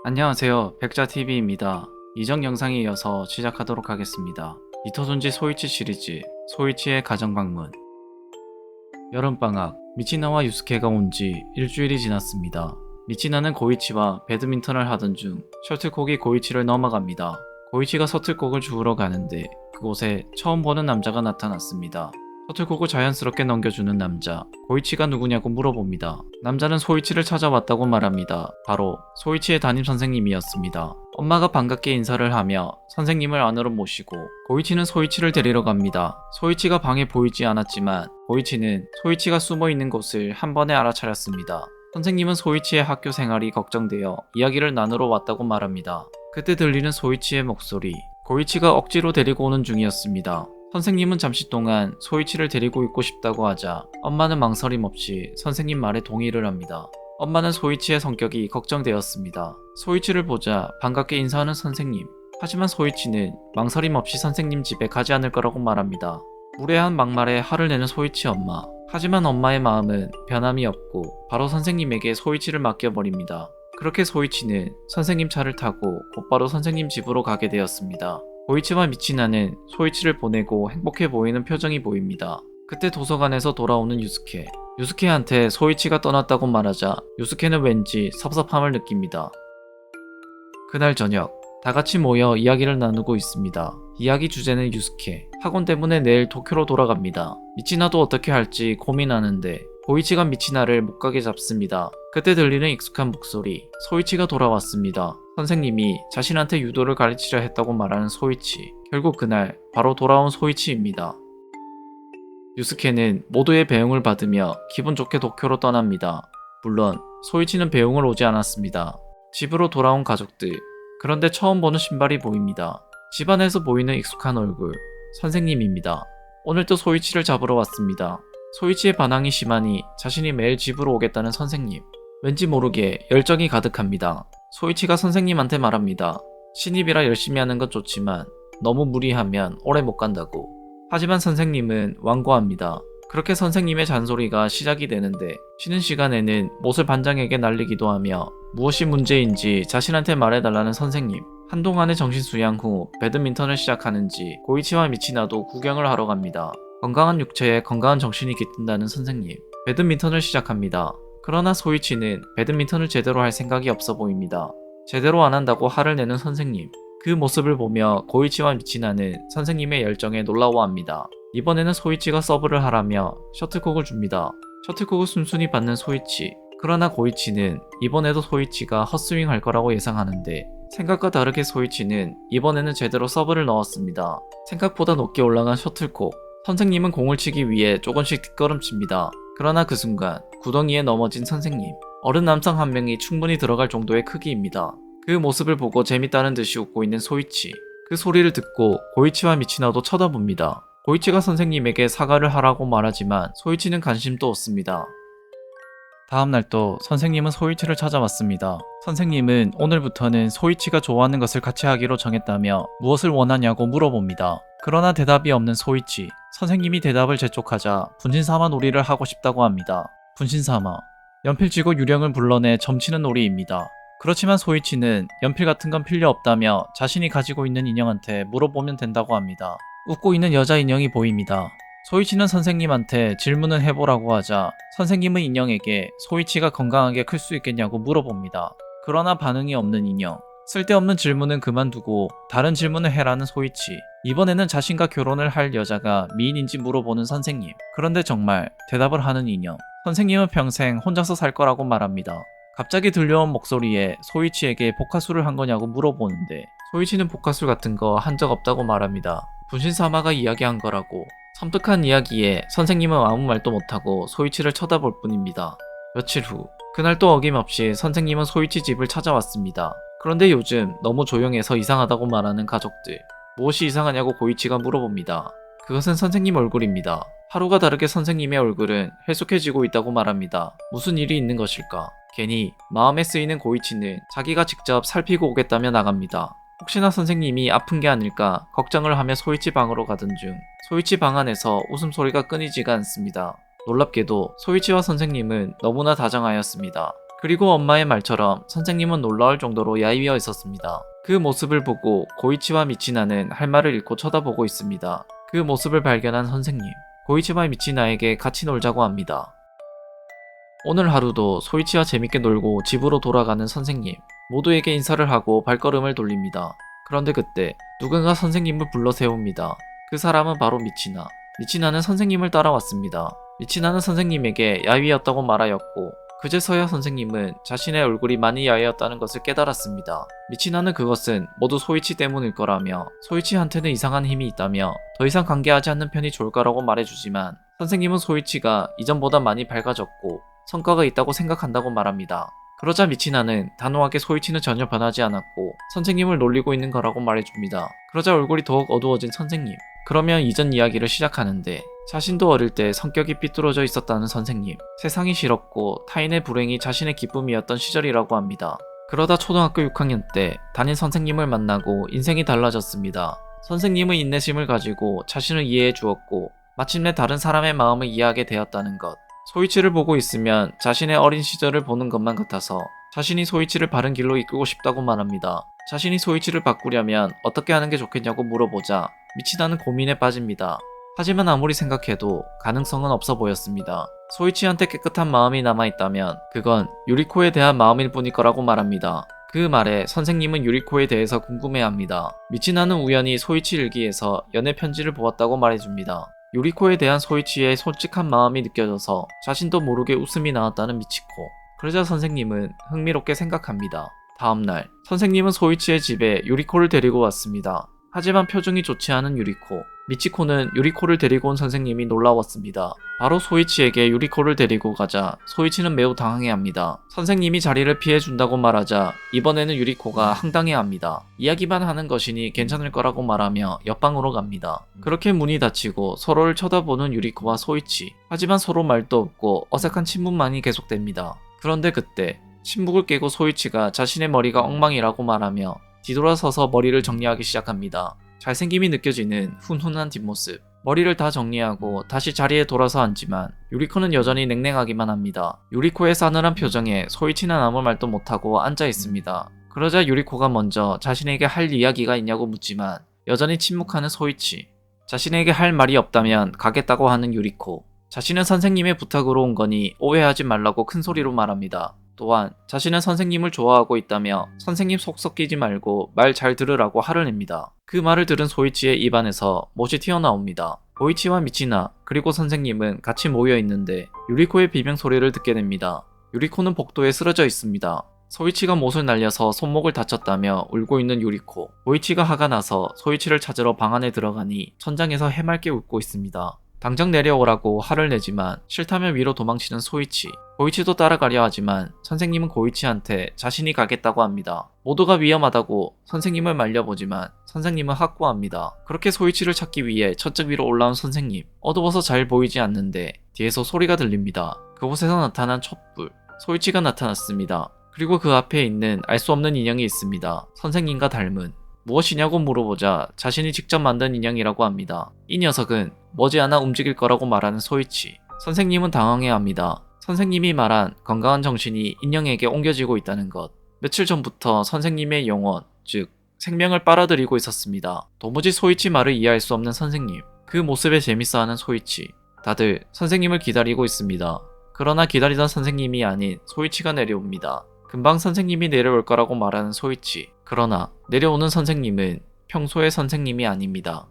안녕하세요. 백자TV입니다. 이전 영상에 이어서 시작하도록 하겠습니다. 이토존지 소이치 시리즈 소이치의 가정방문. 여름방학, 미치나와 유스케가 온 지 일주일이 지났습니다. 미치나는 고이치와 배드민턴을 하던 중 셔틀콕이 고이치를 넘어갑니다. 고이치가 셔틀콕을 주우러 가는데 그곳에 처음 보는 남자가 나타났습니다. 셔틀콕을 자연스럽게 넘겨주는 남자, 고이치가 누구냐고 물어봅니다. 남자는 소이치를 찾아왔다고 말합니다. 바로 소이치의 담임 선생님이었습니다. 엄마가 반갑게 인사를 하며 선생님을 안으로 모시고 고이치는 소이치를 데리러 갑니다. 소이치가 방에 보이지 않았지만 고이치는 소이치가 숨어있는 곳을 한 번에 알아차렸습니다. 선생님은 소이치의 학교 생활이 걱정되어 이야기를 나누러 왔다고 말합니다. 그때 들리는 소이치의 목소리, 고이치가 억지로 데리고 오는 중이었습니다. 선생님은 잠시 동안 소이치를 데리고 있고 싶다고 하자 엄마는 망설임 없이 선생님 말에 동의를 합니다. 엄마는 소이치의 성격이 걱정되었습니다. 소이치를 보자 반갑게 인사하는 선생님. 하지만 소이치는 망설임 없이 선생님 집에 가지 않을 거라고 말합니다. 무례한 막말에 화를 내는 소이치 엄마. 하지만 엄마의 마음은 변함이 없고 바로 선생님에게 소이치를 맡겨버립니다. 그렇게 소이치는 선생님 차를 타고 곧바로 선생님 집으로 가게 되었습니다. 고이치와 미치나는 소이치를 보내고 행복해 보이는 표정이 보입니다. 그때 도서관에서 돌아오는 유스케. 유스케한테 소이치가 떠났다고 말하자 유스케는 왠지 섭섭함을 느낍니다. 그날 저녁, 다 같이 모여 이야기를 나누고 있습니다. 이야기 주제는 유스케. 학원 때문에 내일 도쿄로 돌아갑니다. 미치나도 어떻게 할지 고민하는데 고이치가 미치나를 못 가게 잡습니다. 그때 들리는 익숙한 목소리. 소이치가 돌아왔습니다. 선생님이 자신한테 유도를 가르치려 했다고 말하는 소이치. 결국 그날 바로 돌아온 소이치입니다. 유스케는 모두의 배웅을 받으며 기분 좋게 도쿄로 떠납니다. 물론 소이치는 배웅을 오지 않았습니다. 집으로 돌아온 가족들. 그런데 처음 보는 신발이 보입니다. 집안에서 보이는 익숙한 얼굴. 선생님입니다. 오늘도 소이치를 잡으러 왔습니다. 소이치의 반항이 심하니 자신이 매일 집으로 오겠다는 선생님. 왠지 모르게 열정이 가득합니다. 소이치가 선생님한테 말합니다. 신입이라 열심히 하는 건 좋지만 너무 무리하면 오래 못 간다고. 하지만 선생님은 완고합니다. 그렇게 선생님의 잔소리가 시작이 되는데 쉬는 시간에는 못을 반장에게 날리기도 하며 무엇이 문제인지 자신한테 말해달라는 선생님. 한동안의 정신수양 후 배드민턴을 시작하는지 고이치와 미치나도 구경을 하러 갑니다. 건강한 육체에 건강한 정신이 깃든다는 선생님. 배드민턴을 시작합니다. 그러나 소이치는 배드민턴을 제대로 할 생각이 없어 보입니다. 제대로 안 한다고 화를 내는 선생님. 그 모습을 보며 고이치와 미치나는 선생님의 열정에 놀라워합니다. 이번에는 소이치가 서브를 하라며 셔틀콕을 줍니다. 셔틀콕을 순순히 받는 소이치. 그러나 고이치는 이번에도 소이치가 헛스윙 할 거라고 예상하는데 생각과 다르게 소이치는 이번에는 제대로 서브를 넣었습니다. 생각보다 높게 올라간 셔틀콕. 선생님은 공을 치기 위해 조금씩 뒷걸음칩니다. 그러나 그 순간 구덩이에 넘어진 선생님. 어른 남성 한 명이 충분히 들어갈 정도의 크기입니다. 그 모습을 보고 재밌다는 듯이 웃고 있는 소이치. 그 소리를 듣고 고이치와 미치나도 쳐다봅니다. 고이치가 선생님에게 사과를 하라고 말하지만 소이치는 관심도 없습니다. 다음날 또 선생님은 소이치를 찾아왔습니다. 선생님은 오늘부터는 소이치가 좋아하는 것을 같이 하기로 정했다며 무엇을 원하냐고 물어봅니다. 그러나 대답이 없는 소이치. 선생님이 대답을 재촉하자 분신사마 놀이를 하고 싶다고 합니다. 분신사마. 연필 쥐고 유령을 불러내 점치는 놀이입니다. 그렇지만 소이치는 연필 같은 건 필요 없다며 자신이 가지고 있는 인형한테 물어보면 된다고 합니다. 웃고 있는 여자 인형이 보입니다. 소이치는 선생님한테 질문을 해보라고 하자 선생님은 인형에게 소이치가 건강하게 클 수 있겠냐고 물어봅니다. 그러나 반응이 없는 인형. 쓸데없는 질문은 그만두고 다른 질문을 해라는 소이치. 이번에는 자신과 결혼을 할 여자가 미인인지 물어보는 선생님. 그런데 정말 대답을 하는 인형. 선생님은 평생 혼자서 살 거라고 말합니다. 갑자기 들려온 목소리에 소이치에게 복화술을 한 거냐고 물어보는데 소이치는 복화술 같은 거 한 적 없다고 말합니다. 분신사마가 이야기한 거라고. 섬뜩한 이야기에 선생님은 아무 말도 못하고 소이치를 쳐다볼 뿐입니다. 며칠 후 그날 또 어김없이 선생님은 소이치 집을 찾아왔습니다. 그런데 요즘 너무 조용해서 이상하다고 말하는 가족들. 무엇이 이상하냐고 고이치가 물어봅니다. 그것은 선생님 얼굴입니다. 하루가 다르게 선생님의 얼굴은 해숙해지고 있다고 말합니다. 무슨 일이 있는 것일까? 괜히 마음에 쓰이는 고이치는 자기가 직접 살피고 오겠다며 나갑니다. 혹시나 선생님이 아픈 게 아닐까 걱정을 하며 소이치 방으로 가던 중 소이치 방 안에서 웃음소리가 끊이지가 않습니다. 놀랍게도 소이치와 선생님은 너무나 다정하였습니다. 그리고 엄마의 말처럼 선생님은 놀라울 정도로 야위어 있었습니다. 그 모습을 보고 고이치와 미치나는 할 말을 잃고 쳐다보고 있습니다. 그 모습을 발견한 선생님, 고이치와 미치나에게 같이 놀자고 합니다. 오늘 하루도 소이치와 재밌게 놀고 집으로 돌아가는 선생님, 모두에게 인사를 하고 발걸음을 돌립니다. 그런데 그때 누군가 선생님을 불러 세웁니다. 그 사람은 바로 미치나. 미치나는 선생님을 따라왔습니다. 미치나는 선생님에게 야위였다고 말하였고 그제서야 선생님은 자신의 얼굴이 많이 야위었다는 것을 깨달았습니다. 미치나는 그것은 모두 소이치 때문일 거라며 소이치한테는 이상한 힘이 있다며 더 이상 관계하지 않는 편이 좋을 거라고 말해주지만 선생님은 소이치가 이전보다 많이 밝아졌고 성과가 있다고 생각한다고 말합니다. 그러자 미치나는 단호하게 소이치는 전혀 변하지 않았고 선생님을 놀리고 있는 거라고 말해줍니다. 그러자 얼굴이 더욱 어두워진 선생님. 그러면 이전 이야기를 시작하는데 자신도 어릴 때 성격이 삐뚤어져 있었다는 선생님. 세상이 싫었고 타인의 불행이 자신의 기쁨이었던 시절이라고 합니다. 그러다 초등학교 6학년 때 담임 선생님을 만나고 인생이 달라졌습니다. 선생님은 인내심을 가지고 자신을 이해해 주었고 마침내 다른 사람의 마음을 이해하게 되었다는 것. 소이치를 보고 있으면 자신의 어린 시절을 보는 것만 같아서 자신이 소이치를 바른 길로 이끌고 싶다고 말합니다. 자신이 소이치를 바꾸려면 어떻게 하는 게 좋겠냐고 물어보자 미치나는 고민에 빠집니다. 하지만 아무리 생각해도 가능성은 없어 보였습니다. 소이치한테 깨끗한 마음이 남아있다면 그건 유리코에 대한 마음일 뿐일 거라고 말합니다. 그 말에 선생님은 유리코에 대해서 궁금해합니다. 미치나는 우연히 소이치 일기에서 연애 편지를 보았다고 말해줍니다. 유리코에 대한 소이치의 솔직한 마음이 느껴져서 자신도 모르게 웃음이 나왔다는 미치코. 그러자 선생님은 흥미롭게 생각합니다. 다음날 선생님은 소이치의 집에 유리코를 데리고 왔습니다. 하지만 표정이 좋지 않은 유리코. 미치코는 유리코를 데리고 온 선생님이 놀라웠습니다. 바로 소이치에게 유리코를 데리고 가자 소이치는 매우 당황해합니다. 선생님이 자리를 피해준다고 말하자 이번에는 유리코가 황당해합니다. 이야기만 하는 것이니 괜찮을 거라고 말하며 옆방으로 갑니다. 그렇게 문이 닫히고 서로를 쳐다보는 유리코와 소이치. 하지만 서로 말도 없고 어색한 침묵만이 계속됩니다. 그런데 그때 침묵을 깨고 소이치가 자신의 머리가 엉망이라고 말하며 뒤돌아서서 머리를 정리하기 시작합니다. 잘생김이 느껴지는 훈훈한 뒷모습. 머리를 다 정리하고 다시 자리에 돌아서 앉지만 유리코는 여전히 냉랭하기만 합니다. 유리코의 싸늘한 표정에 소이치는 아무 말도 못하고 앉아 있습니다. 그러자 유리코가 먼저 자신에게 할 이야기가 있냐고 묻지만 여전히 침묵하는 소이치. 자신에게 할 말이 없다면 가겠다고 하는 유리코. 자신은 선생님의 부탁으로 온 거니 오해하지 말라고 큰 소리로 말합니다. 또한 자신은 선생님을 좋아하고 있다며 선생님 속 썩이지 말고 말 잘 들으라고 화를 냅니다. 그 말을 들은 소이치의 입안에서 못이 튀어나옵니다. 고이치와 미치나 그리고 선생님은 같이 모여 있는데 유리코의 비명소리를 듣게 됩니다. 유리코는 복도에 쓰러져 있습니다. 소이치가 못을 날려서 손목을 다쳤다며 울고 있는 유리코. 고이치가 화가 나서 소이치를 찾으러 방 안에 들어가니 천장에서 해맑게 웃고 있습니다. 당장 내려오라고 화를 내지만 싫다며 위로 도망치는 소이치. 고이치도 따라가려 하지만 선생님은 고이치한테 자신이 가겠다고 합니다. 모두가 위험하다고 선생님을 말려보지만 선생님은 확고합니다. 그렇게 소이치를 찾기 위해 첫째 위로 올라온 선생님. 어두워서 잘 보이지 않는데 뒤에서 소리가 들립니다. 그곳에서 나타난 촛불. 소이치가 나타났습니다. 그리고 그 앞에 있는 알 수 없는 인형이 있습니다. 선생님과 닮은. 무엇이냐고 물어보자 자신이 직접 만든 인형이라고 합니다. 이 녀석은 머지않아 움직일 거라고 말하는 소이치. 선생님은 당황해합니다. 선생님이 말한 건강한 정신이 인형에게 옮겨지고 있다는 것. 며칠 전부터 선생님의 영혼, 즉 생명을 빨아들이고 있었습니다. 도무지 소이치 말을 이해할 수 없는 선생님. 그 모습에 재밌어하는 소이치. 다들 선생님을 기다리고 있습니다. 그러나 기다리던 선생님이 아닌 소이치가 내려옵니다. 금방 선생님이 내려올 거라고 말하는 소이치. 그러나 내려오는 선생님은 평소의 선생님이 아닙니다.